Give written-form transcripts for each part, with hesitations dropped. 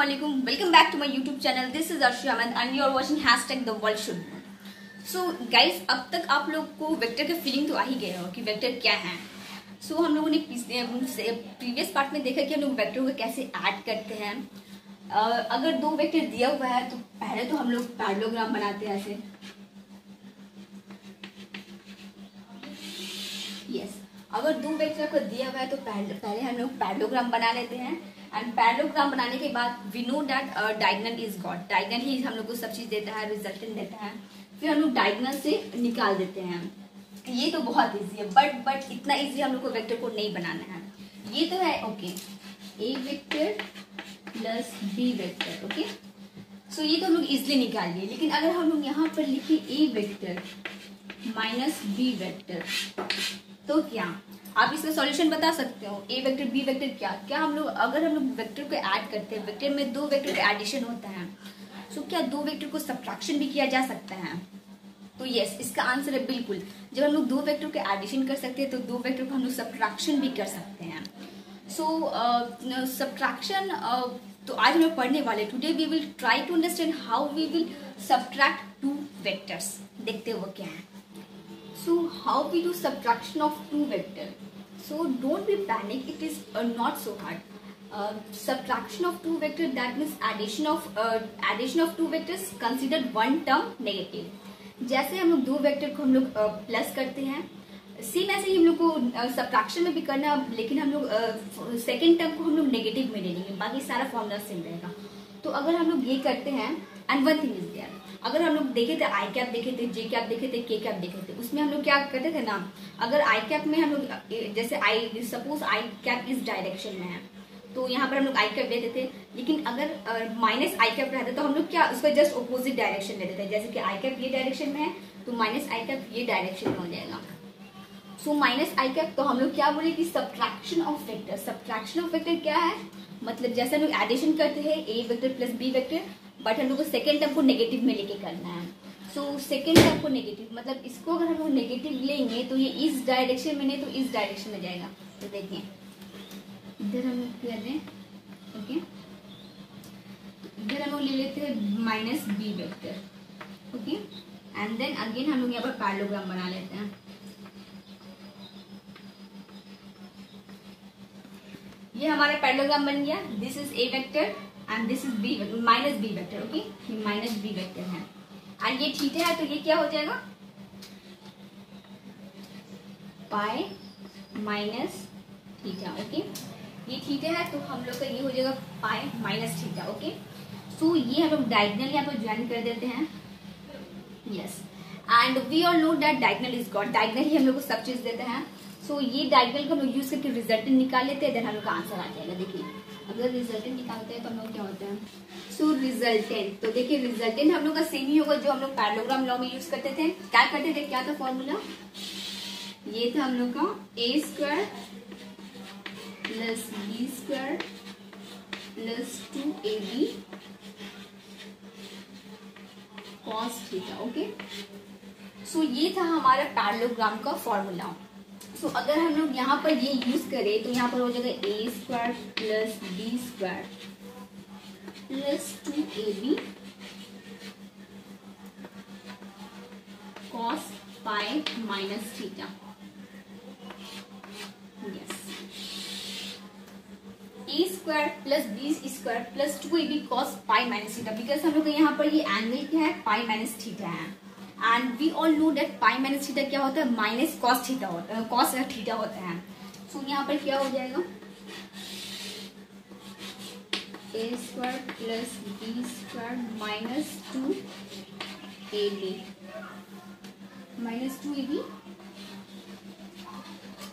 Assalamualaikum. Welcome back to my YouTube channel. This is Arshi Ahmed and you are watching #TheWorldShould. So guys, अब तक आप लोग को vector के feeling तो आ ही गए हो कि वेक्टर क्या है. So हम लोगों ने प्रीवियस पार्ट में देखा कि हम लोग वेक्टर को कैसे ऐड करते हैं. अगर दो वेक्टर दिया हुआ है तो पहले तो हम लोग पैरेललोग्राम बनाते हैं ऐसे. यस, अगर दो वेक्टर को दिया हुआ है तो पहले हम लोग पैरेललोग्राम बना लेते हैं. एंड पैरेललोग्राम बनाने के बाद we know that diagonal is got. Diagonal ही हम लोग को सब चीज देता है, रिजल्टेंट देता है. फिर हम लोग डायगोनल से निकाल देते हैं. ये तो बहुत इजी है, बट इतना इजी हम लोग को वेक्टर को नहीं बनाना है. ये तो है okay, A vector plus B vector. Okay, so ये तो हम लोग इजिली निकाल लिए. लेकिन अगर हम लोग यहाँ पर लिखे ए वेक्टर माइनस बी वेक्टर तो क्या आप इसका सॉल्यूशन बता सकते हो? ए वेक्टर बी वेक्टर क्या हम लोग अगर हम लोग वेक्टर को ऐड करते हैं, वेक्टर में दो वेक्टर का एडिशन होता है, सो क्या दो वेक्टर को सब्ट्रैक्शन भी किया जा सकता है? तो यस, इसका आंसर है बिल्कुल. जब हम लोग दो वेक्टर का एडिशन कर सकते हैं तो दो वेक्टर को हम लोग सब्ट्रैक्शन भी कर सकते हैं. सो सब्ट्रैक्शन तो आज हम लोग पढ़ने वाले. Today we will try to understand how we will subtract two vectors. देखते हैं वो क्या है. So how we do subtraction of two vector? So don't be panic. It is not so hard. Subtraction of two vector, that means addition of two vectors considered one term negative. जैसे हम लोग दो vector को हम लोग plus करते हैं, same ऐसे ही हम लोग को सब्ट्रैक्शन में भी करना. लेकिन हम लोग सेकेंड टर्म को हम लोग नेगेटिव में ले लेंगे, बाकी सारा फॉर्मूला सेम रहेगा. तो अगर हम लोग ये करते हैं, and one thing is there, अगर हम लोग देखे थे आई कैप देखे थे, जे कैप देखे थे, के कैप देखे थे, उसमें हम लोग क्या करते थे ना, अगर आई कैप में हम लोग जैसे आई सपोज आई कैप इस डायरेक्शन में है तो यहाँ पर हम लोग आई कैप लेते थे. लेकिन अगर माइनस आई कैप रहता तो हम लोग क्या उसका जस्ट ऑपोजिट डायरेक्शन लेते थे. जैसे कि आई कैप ये डायरेक्शन में है तो माइनस आई कैप ये डायरेक्शन में हो जाएगा. सो माइनस आई कैप तो हम लोग क्या बोले कि subtraction of vector. Subtraction of vector क्या है, मतलब जैसे हम लोग एडिशन करते हैं A vector plus B vector, but हम लोग को सेकेंड टर्म को नेगेटिव में लेके करना है. सो सेकेंड टर्म को नेगेटिव मतलब इसको अगर हम लोग नेगेटिव लेंगे तो ये इस डायरेक्शन में नहीं तो इस डायरेक्शन में जाएगा. तो देखिए इधर हम लोग कर रहे हैं. ओके, इधर हम लोग ले लेते हैं minus B vector. Okay, and then again हम लोग यहाँ पर पैरेललोग्राम बना लेते हैं. ये हमारा पैरेललोग्राम बन गया. This is A vector and this is B minus B vector. Okay, ये माइनस बी वेक्टर है एंड ये थीटा है तो ये क्या हो जाएगा, पाई माइनस थीटा. ओके, ये थीटा है तो हम लोग का ये हो जाएगा pi minus theta. Okay, so ये हम लोग डायगोनल यहाँ पर ज्वाइन कर देते हैं. Yes, and we all know that diagonal is got. Diagonal ही हम लोग को सब चीज देते हैं. सो ये डायगोनल को हम लोग यूज करके रिजल्टेंट निकाल लेते हैं. देन हम लोग का आंसर आ जाएगा. देखिए अगर रिजल्टेंट निकालते हैं तो हम लोग क्या होता है. सो रिजल्टेंट तो देखिए रिजल्टेंट हम लोग का सेम ही होगा जो हम लोग पैरेललोग्राम लॉ में यूज करते थे. क्या करते थे, क्या था फॉर्मूला, ये था हम लोग का A square plus B square plus 2ab cos theta. Okay, so ये था हमारा पैरेललोग्राम का फॉर्मूला. सो अगर हम लोग यहाँ पर ये यूज करें तो यहाँ पर हो जाएगा A square plus B square plus 2ab cos pi minus theta. Yes, A square plus B square plus 2ab cos pi minus theta. Because हम लोग यहाँ पर ये एंगल क्या है, पाई माइनस थीटा है. And we all know that pi minus theta क्या होता है, माइनस कॉस थीटा होता है, कॉस थीटा होता है. सो यहाँ पर क्या हो जाएगा, A square plus B square minus 2ab minus 2ab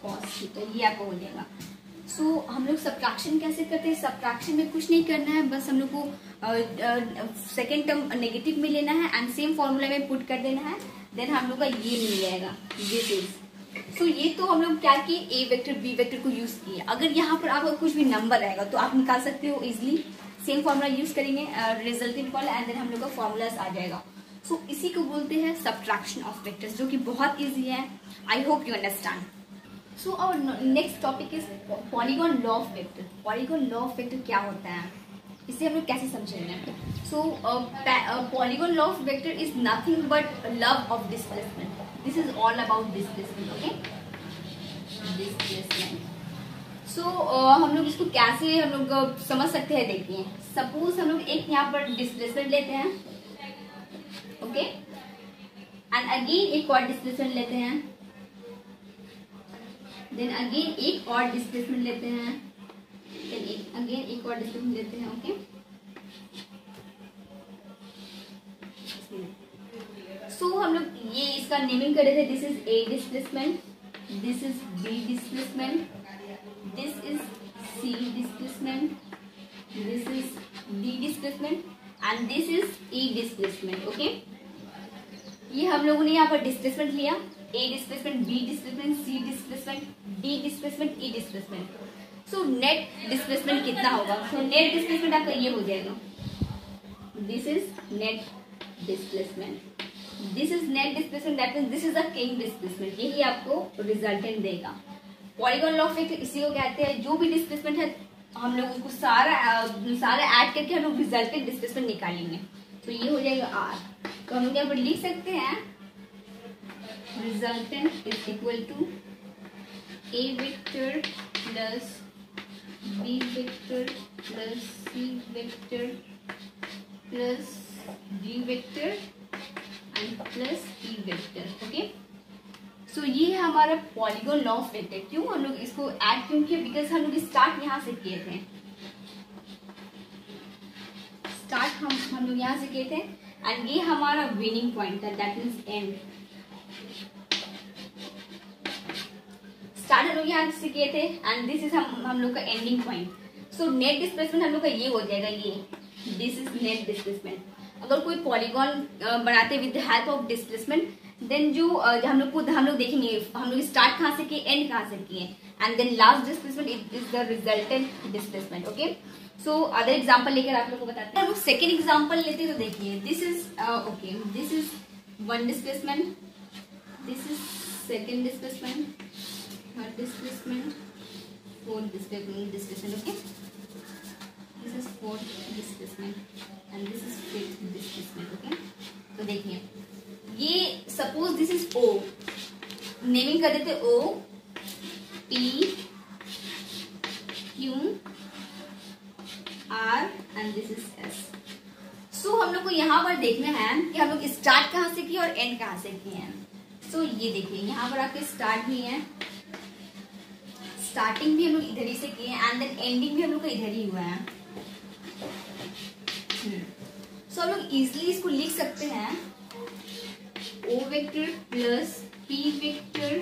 cos theta. ये आपको हो जाएगा. सो हम लोग सब्ट्रैक्शन कैसे करते हैं, सब्ट्रैक्शन में कुछ नहीं करना है, बस हम लोग को सेकेंड टर्म नेगेटिव में लेना है एंड सेम फॉर्मूला में पुट कर देना है. देन हम लोग का ये मिल जाएगा, ये चीज. सो ये तो हम लोग क्या किए, ए वेक्टर बी वेक्टर को यूज किए. अगर यहाँ पर आपका कुछ भी नंबर आएगा तो आप निकाल सकते हो इजिली. सेम फॉर्मूला यूज करेंगे रिजल्टेंट वाला एंड देन हम लोग का फॉर्मूलाज आ जाएगा. सो इसी को बोलते हैं सब्ट्रैक्शन ऑफ वेक्टर्स, जो कि बहुत ईजी है. I hope you understand. So our next topic is polygon law of vector. Polygon law of vector क्या होता है? इसे हम लोग कैसे समझेंगे? So polygon law of vector is nothing but law of displacement. This is all about displacement. Okay, displacement. So हम लोग इसको कैसे हम लोग समझ सकते हैं? देखिए, सपोज हम लोग एक यहाँ पर डिस्प्लेसमेंट लेते हैं. ओके, एंड अगेन एक और डिस्प्लेसमेंट लेते हैं. देन अगेन एक और डिस्प्लेसमेंट लेते हैं. देन अगेन एक और डिस्प्लेसमेंट लेते हैं. ओके, सो हम लोग ये इसका नेमिंग कर रहे थे. This is A displacement, this is B displacement, this is C displacement, this is D displacement and this is E displacement. Okay, ये हम लोगों ने यहाँ पर डिस्प्लेसमेंट लिया. A displacement, B displacement, C displacement, D displacement, E displacement. So net displacement कितना होगा? तो नेट डिस्प्लेसमेंट आपका ये हो जाएगा. This is net displacement, this is net displacement, that means this is a king displacement. यही आपको रिजल्टेंट देगा. पॉलीगॉन लॉ ऑफ वेक्टर इसी को कहते हैं. जो भी डिस्प्लेसमेंट है हम लोग उसको सारा ऐड करके हम लोग रिजल्टेंट डिस्प्लेसमेंट निकालेंगे. तो ये हो जाएगा आर. तो हम लोग यहाँ पर लिख सकते हैं resultant is equal to A vector plus B vector plus C vector plus D vector and plus E vector. Okay, so ये है हमारा पॉलीगॉन लॉ ऑफ वेक्टर. क्यों हम लोग इसको ऐड क्यों किया? बिकॉज हम लोग स्टार्ट यहाँ से किए थे. स्टार्ट हम लोग यहाँ से किए थे एंड ये हमारा विनिंग पॉइंट था, दैट मीन्स एंड. स्टार्ट हम लोग यहाँ से किए थे एंड दिस इज हम लोग का ending point. So net displacement हम लोग का ये हो जाएगा. ये दिस इज नेट डिस्प्लेसमेंट. अगर कोई पॉलीगॉन बनाते with the help of displacement, then जो हम लोग देखेंगे हम लोग स्टार्ट कहाँ से किए, एंड कहाँ से किए, and then last displacement is the resultant displacement. Okay, so other example लेकर आप लोग को बताते हैं. हम लोग सेकेंड एग्जांपल लेते हैं. तो देखिए, this is okay, this is one displacement, this is second displacement, third displacement, fourth displacement. Okay, this is fourth displacement and this is fifth displacement. Okay, तो देखिए ये suppose this is O, naming कर देते O P Q R and this is S. सो हम लोग को यहाँ पर देखना है कि हम लोग स्टार्ट कहाँ से किए और एंड कहाँ से किए हैं. सो ये देखिए यहाँ पर आपके स्टार्ट भी है, स्टार्टिंग भी हम लोग इधर ही से किए एंड देन एंडिंग भी हम लोग का इधर ही हुआ है. सो हम लोग इजिली इसको लिख सकते हैं O vector plus P vector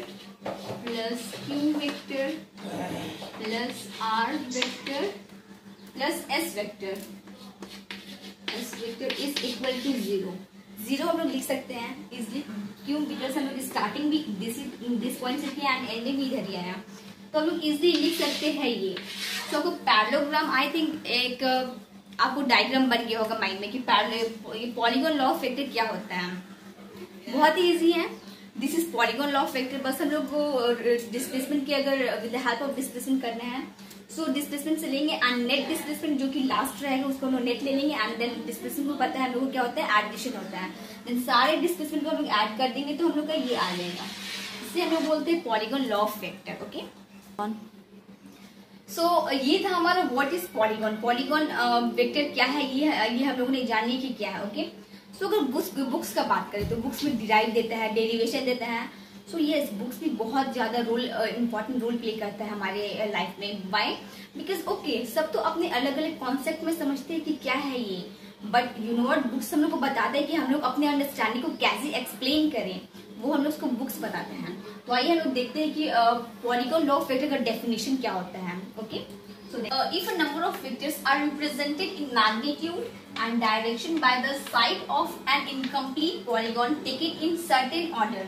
plus Q vector plus R vector plus S vector. S vector is equal to 0. 0 हम लोग लिख सकते हैं इजिली. क्यों? बिकॉज हम लोग स्टार्टिंग भी दिस पॉइंट से किया एंड एंडिंग भी इधर ही आया, तो हम लोग इजिली लिख सकते हैं ये. सो आपको पैरेललोग्राम, आई थिंक एक आपको डायग्राम बन गया होगा माइंड में कि पॉलीगॉन लॉ ऑफ वेक्टर क्या होता है. बहुत ही इजी है. This is polygon law of vector. बस हम लोग को डिस्प्लेसमेंट की अगर with the help of displacement करना है, सो डिस्प्लेसमेंट से लेंगे एंड नेट डिस्प्लेसमेंट जो कि लास्ट रहेगा उसको हम लोग नेट ले लेंगे एंड देन डिस्प्लेसमेंट को पता है हम लोग को क्या होता है, एडिशन होता है. देन सारे डिस्प्लेसमेंट को हम लोग ऐड कर देंगे तो हम लोग का ये आ जाएगा. इसे हम लोग बोलते हैं polygon law of vector. Okay, so ये था हमारा what is polygon. Polygon vector क्या है ये हम लोगों ने जानिए कि क्या है. ओके, सो अगर बुक्स का बात करें तो बुक्स में डिराइव देता है, डेरिवेशन देता है. सो यस, बुक्स भी बहुत ज्यादा इम्पोर्टेंट रोल प्ले करता है हमारे लाइफ में. व्हाई? बिकॉज ओके, सब तो अपने अलग अलग कॉन्सेप्ट में समझते हैं कि क्या है ये, but you know what, books हम लोग को बताते हैं कि हम लोग अपने अंडरस्टैंडिंग को कैसे एक्सप्लेन करें, वो हम लोग उसको बुक्स बताते हैं. तो आइए हम लोग देखते हैं कि पॉलीगॉन लॉ ऑफ वेक्टर का डेफिनेशन क्या होता है. Okay, so if a number of vectors are represented in magnitude and direction by the side of an incomplete polygon taken in certain order,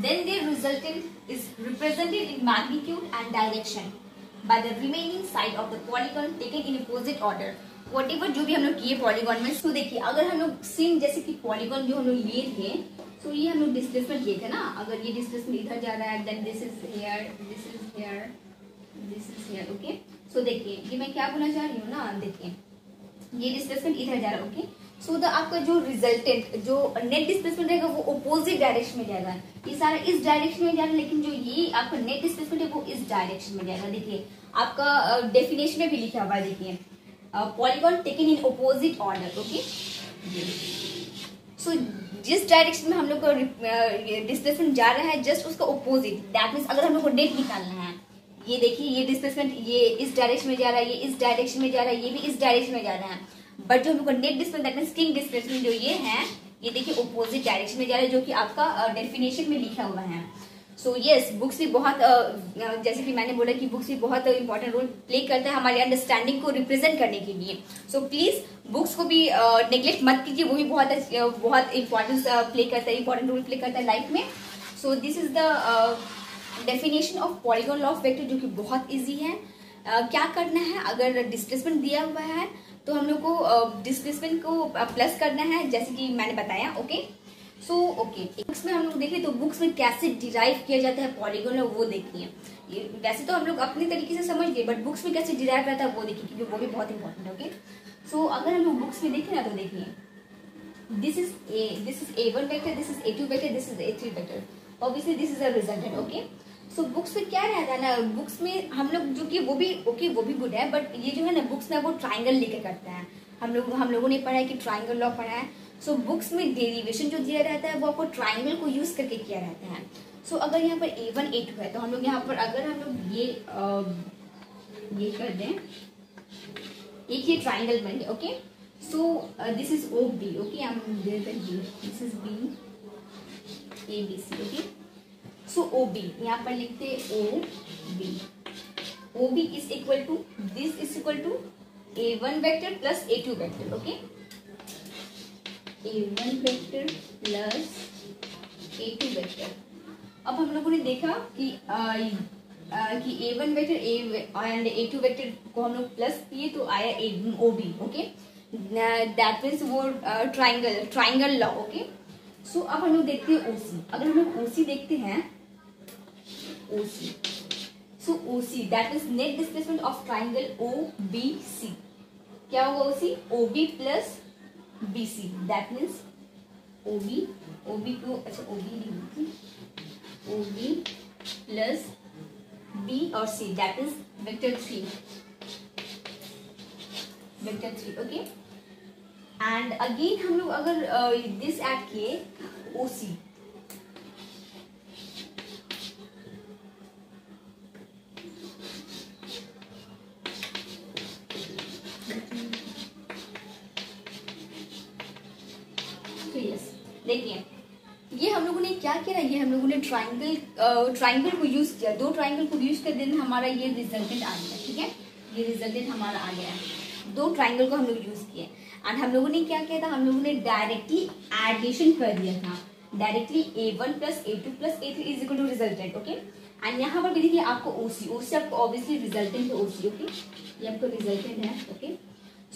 then their resultant is represented in magnitude and direction by the remaining side of the polygon taken in opposite order. Whatever जो भी हम लोग किए polygon में. तो देखिए, अगर हम लोग सेम जैसे कि पॉलीगॉन जो हम लोग लिए थे, तो ये हम लोग डिस्प्लेसमेंट लिए थे ना. अगर ये डिस्प्लेसमेंट इधर जा रहा है, then this is here, this is here, this is here. Okay, so देखिए ये मैं क्या बोलना चाह रही हूँ ना. देखिए ये डिस्प्लेसमेंट इधर जा रहा है। ओके, सो द आपका जो रिजल्टेंट जो नेट डिस्प्लेसमेंट रहेगा वो अपोजिट डायरेक्शन में जाएगा। ये सारा इस डायरेक्शन में जा रहा है, लेकिन जो ये आपका नेट डिस्प्लेसमेंट है वो इस डायरेक्शन में जाएगा। देखिए आपका डेफिनेशन में भी लिखा हुआ है, देखिए polygon taken in opposite order. Okay, so जिस डायरेक्शन में हम लोग का डिस्प्लेसमेंट जा रहा है जस्ट उसका अपोजिट, दैट मीन्स अगर हम लोग को नेट निकालना है, ये देखिए ये डिस्प्लेसमेंट ये इस डायरेक्शन में जा रहा है, ये इस डायरेक्शन में जा रहा है, ये भी इस डायरेक्शन में जा रहा है, बट जो हम लोग का net displacement that means string displacement जो ये है, ये देखिए अपोजिट डायरेक्शन में जा रहा है, जो कि आपका डेफिनेशन में लिखा हुआ है। सो यस, बुक्स भी बहुत जैसे कि मैंने बोला कि बुक्स भी बहुत इंपॉर्टेंट रोल प्ले करता है हमारी अंडरस्टैंडिंग को रिप्रेजेंट करने के लिए। सो प्लीज बुक्स को भी नेग्लेक्ट मत कीजिए, वो भी बहुत इंपॉर्टेंस प्ले करता है, इंपॉर्टेंट रोल प्ले करता है लाइफ में। सो this is the definition of polygon law of vector, जो कि बहुत ईजी है। क्या करना है, अगर डिस्प्लेसमेंट दिया हुआ है तो हम लोग को डिस्प्लेसमेंट को प्लस करना है, जैसे कि मैंने बताया। ओके, सो ओके, बुक्स में हम लोग देखें तो बुक्स में कैसे डिराइव किया जाता है पॉलीगॉन, वो देखिए। वैसे तो हम लोग अपने तरीके से समझ गए, बट बुक्स में कैसे डिराइव रहता है वो देखिए, क्योंकि वो भी बहुत इंपॉर्टेंट है। ओके, सो अगर हम लोग बुक्स में देखें ना तो देखिए this is A1 vector, this is A2 vector, this is A3 vector, obviously this is a resultant. Okay, so books में क्या रहता है ना, बुक्स में हम लोग जो कि वो भी ओके वो भी गुड है, बट ये जो है ना बुक्स में वो ट्राइंगल लेके करते हैं। हम लोगों ने पढ़ा है कि ट्राइंगल लॉ पढ़ा है। सो बुक्स में डेरिवेशन जो दिया रहता है वो आपको ट्राइंगल को यूज करके किया रहता है। सो अगर यहाँ पर A1 A2 है तो हम लोग यहाँ पर अगर हम लोग ये कर दें, एक ये ट्राइंगल बन गया। Okay, so this is OB। Okay, this is B ABC। Okay, so OB यहाँ पर लिखते OB। OB is equal to this is equal to A1 vector plus A2 vector. Okay, A1 vector plus A2 vector. अब हम लोगों ने देखा कि A1 vector and A2 vector को हम लोग प्लस किए तो आया OB। ओके, दैट मीन्स वो ट्राइंगल लॉ। ओके, सो अब हम लोग देखते हैं OC। अगर हम लोग OC देखते हैं, OC, so OC that means net displacement of triangle OBC। क्या होगा OC? OB plus BC, that means OB को अच्छा OB नहीं, OB प्लस B और C, that means vector 3। Okay, and again हम लोग अगर दिस ऐड किए OC, देखिए ये हम लोगों ने क्या किया, ये हम लोगों ने ट्राइंगल को यूज किया, दो ट्राइंगल को यूज कर देना, हमारा ये रिजल्टेंट आ गया। ठीक है, ये रिजल्टेंट हमारा आ गया है, दो ट्राइंगल को हम लोग यूज किए। एंड हम लोगों ने क्या किया था, हम लोगों ने डायरेक्टली एडिशन कर दिया था, डायरेक्टली A1 प्लस A2 प्लस A3 is equal to resultant. Okay, and यहाँ पर भी देखिए आपको OC आपको ऑब्वियसली रिजल्टेंट है OC। ओके, ये आपको रिजल्टेंट है। ओके,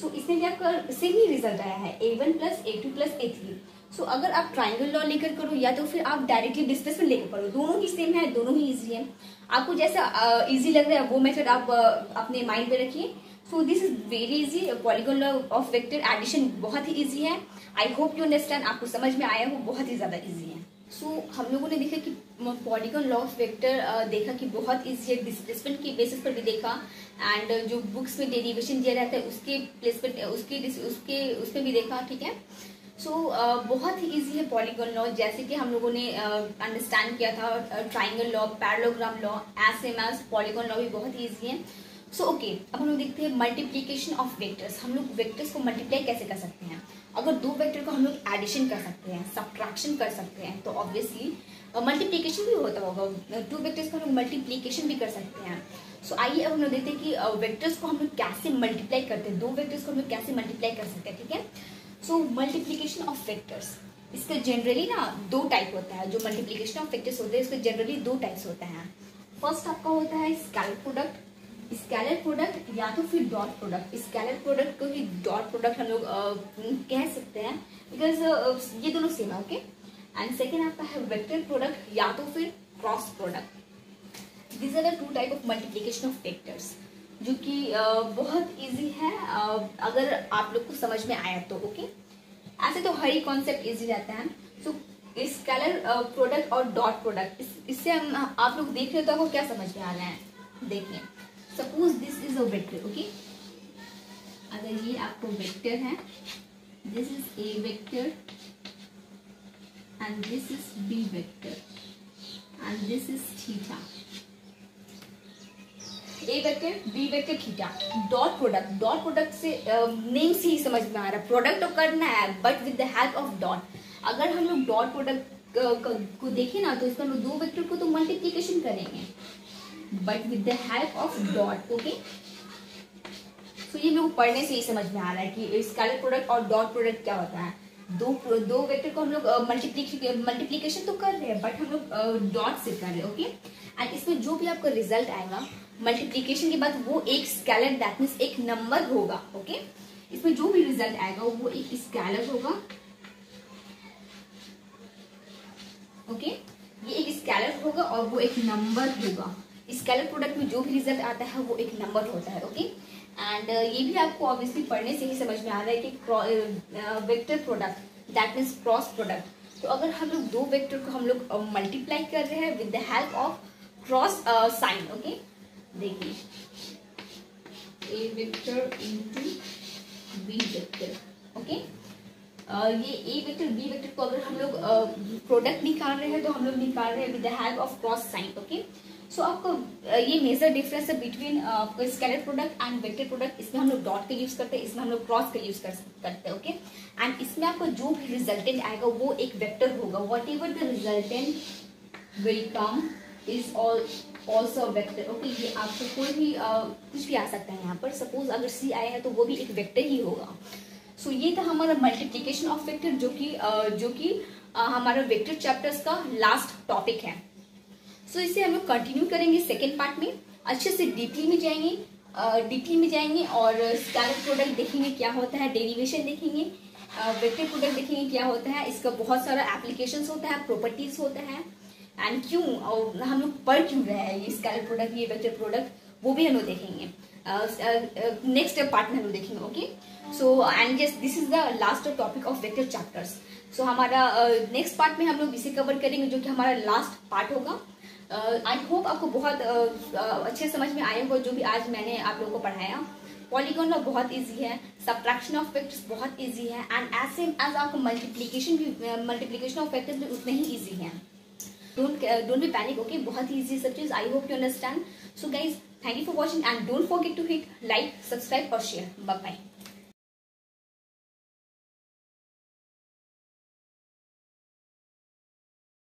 सो इसमें भी आपका सेम ही रिजल्ट आया है A1 प्लस A2 प्लस A3। सो अगर आप ट्राइंगल लॉ लेकर करो या तो फिर आप डायरेक्टली डिस्प्लेसमेंट लेकर करो, दोनों ही सेम है, दोनों ही इजी है। आपको जैसा इजी लग रहा है वो मेथड आप अपने माइंड पे रखिए। So this is very easy, polygon law of vector addition बहुत ही इजी है। आई होप यू अंडरस्टैंड, आपको समझ में आया हो, बहुत ही ज्यादा इजी है। सो हम लोगों ने देखा कि पॉलीगॉन लॉ ऑफ वेक्टर देखा कि बहुत इजी है, डिस्प्लेसमेंट के बेसिस पर भी देखा, एंड जो बुक्स में डेरिवेशन दिया रहता है उसके प्लेसमेंट उसके भी देखा। ठीक है, सो बहुत ही इजी है पॉलीगॉन लॉ, जैसे कि हम लोगों ने अंडरस्टैंड किया था triangle law, parallelogram law, as polygon law भी बहुत ही इजी है। सो ओके, अब हम लोग देखते हैं मल्टीप्लीकेशन ऑफ वेक्टर्स। हम लोग वेक्टर्स को मल्टीप्लाई कैसे कर सकते हैं, अगर दो वेक्टर को हम लोग एडिशन कर सकते हैं, सब्ट्रैक्शन कर सकते हैं, तो ऑब्वियसली मल्टीप्लीकेशन भी होता होगा, टू वेक्टर्स को हम लोग मल्टीप्लीकेशन भी कर सकते हैं। सो आइए अब हम लोग देखते हैं कि वेक्टर्स को हम लोग कैसे मल्टीप्लाई करते हैं, दो वेक्टर्स को हम लोग कैसे मल्टीप्लाई कर सकते हैं। ठीक है, सो मल्टीप्लीकेशन ऑफ वेक्टर्स, इसका जनरली ना दो टाइप होता है, जो मल्टीप्लीकेशन ऑफ वेक्टर्स होते हैं इसका जनरली दो टाइप्स होता है। फर्स्ट आपका होता है स्केलर प्रोडक्ट या तो फिर डॉट प्रोडक्ट। स्केलर प्रोडक्ट को ही डॉट प्रोडक्ट हम लोग कह सकते हैं, बिकॉज ये दोनों सेम है। ओके, एंड सेकेंड आपका है वेक्टर प्रोडक्ट या तो फिर cross product. These are the two type of multiplication of vectors. जो कि बहुत इजी है अगर आप लोग को समझ में आया तो। ओके, ऐसे तो हर ही कॉन्सेप्ट इजी रहता है। सो स्केलर प्रोडक्ट और डॉट प्रोडक्ट, इससे हम आप लोग देख रहे हो तो आपको क्या समझ में आ रहा है। देखिए, suppose this is a vector. Okay, अगर ये आपको वेक्टर है, this is A vector and this is B vector and this is theta। A vector, B vector, theta। Dot product से नेम से ही समझ में आ रहा है, प्रोडक्ट तो करना है but with the help of dot. अगर हम लोग डॉट प्रोडक्ट को देखें ना तो इसमें हम लोग दो वेक्टर को तो मल्टीप्लिकेशन करेंगे but with the help of dot. Okay, तो ये लोग पढ़ने से ही समझ में आ रहा है कि स्केलर प्रोडक्ट और डॉट प्रोडक्ट क्या होता है। दो वेक्टर को हम लोग मल्टीप्लिकेशन तो कर रहे हैं बट हम लोग डॉट से कर रहे हैं। ओके, एंड इसमें जो भी आपका रिजल्ट आएगा मल्टीप्लिकेशन के बाद वो एक स्केलर, दैट मीन्स एक नंबर होगा। ओके, इसमें जो भी रिजल्ट आएगा वो एक स्केलर होगा। ओके, ये एक स्केलर होगा और वो एक नंबर होगा। स्केलर प्रोडक्ट में जो भी रिजल्ट आता है वो एक नंबर होता है। ओके, एंड ये भी आपको ऑब्वियसली पढ़ने से ही समझ में आ रहा है कि vector product that means cross product. तो अगर हम लोग दो वेक्टर को हम लोग मल्टीप्लाई कर रहे हैं with the help of cross sign. Okay, देखिए, A vector into B vector. Okay, ये ए वेक्टर बी वेक्टर को अगर हम लोग प्रोडक्ट निकाल रहे हैं तो हम लोग निकाल रहे हैं with the help of cross sign. Okay, so आपको ये मेजर डिफरेंस है between scalar product and vector product. इसमें हम लोग डॉट का यूज करते हैं, इसमें हम लोग क्रॉस का यूज करते हैं। ओके, एंड इसमें आपको जो भी रिजल्टेंट आएगा वो एक वेक्टर होगा। What ever the resultant will come is also vector. Okay, ये आपको कोई भी कुछ भी आ सकता है यहाँ पर। सपोज अगर सी आया है तो वो भी एक वेक्टर ही होगा। सो ये था हमारा मल्टीप्लीकेशन ऑफ वेक्टर, जो कि हमारा वेक्टर चैप्टर्स का लास्ट टॉपिक है। सो इसे हम लोग कंटिन्यू करेंगे सेकेंड पार्ट में, अच्छे से डिटेल में जाएंगे और स्केलर प्रोडक्ट देखेंगे क्या होता है, डेरिवेशन देखेंगे, वेक्टर प्रोडक्ट देखेंगे क्या होता है, इसका बहुत सारा एप्लीकेशंस होता है, प्रॉपर्टीज होता है, एंड क्यों और हम लोग पढ़ क्यों रहे हैं ये स्केलर प्रोडक्ट, ये वेक्टर प्रोडक्ट, वो भी हम लोग देखेंगे नेक्स्ट पार्ट में हम लोग देखेंगे। Okay, so and yes, this is the last topic of vector chapters. So हमारा नेक्स्ट पार्ट में हम लोग इसे कवर करेंगे जो कि हमारा लास्ट पार्ट होगा। आई होप आपको बहुत अच्छे समझ में आया होगा जो भी आज मैंने आप लोगों को पढ़ाया। पॉलीगॉन बहुत इजी है, सब्ट्रैक्शन ऑफ वेक्टर्स बहुत इजी है, एंड एज सेम एज आपको मल्टीप्लिकेशन ऑफ वेक्टर्स भी उतने ही इजी है। Don't be panic. ओके, बहुत ही इजी सब चीज। I hope you understand. So guys, thank you for watching and don't forget to hit like, subscribe और शेयर। Bye bye.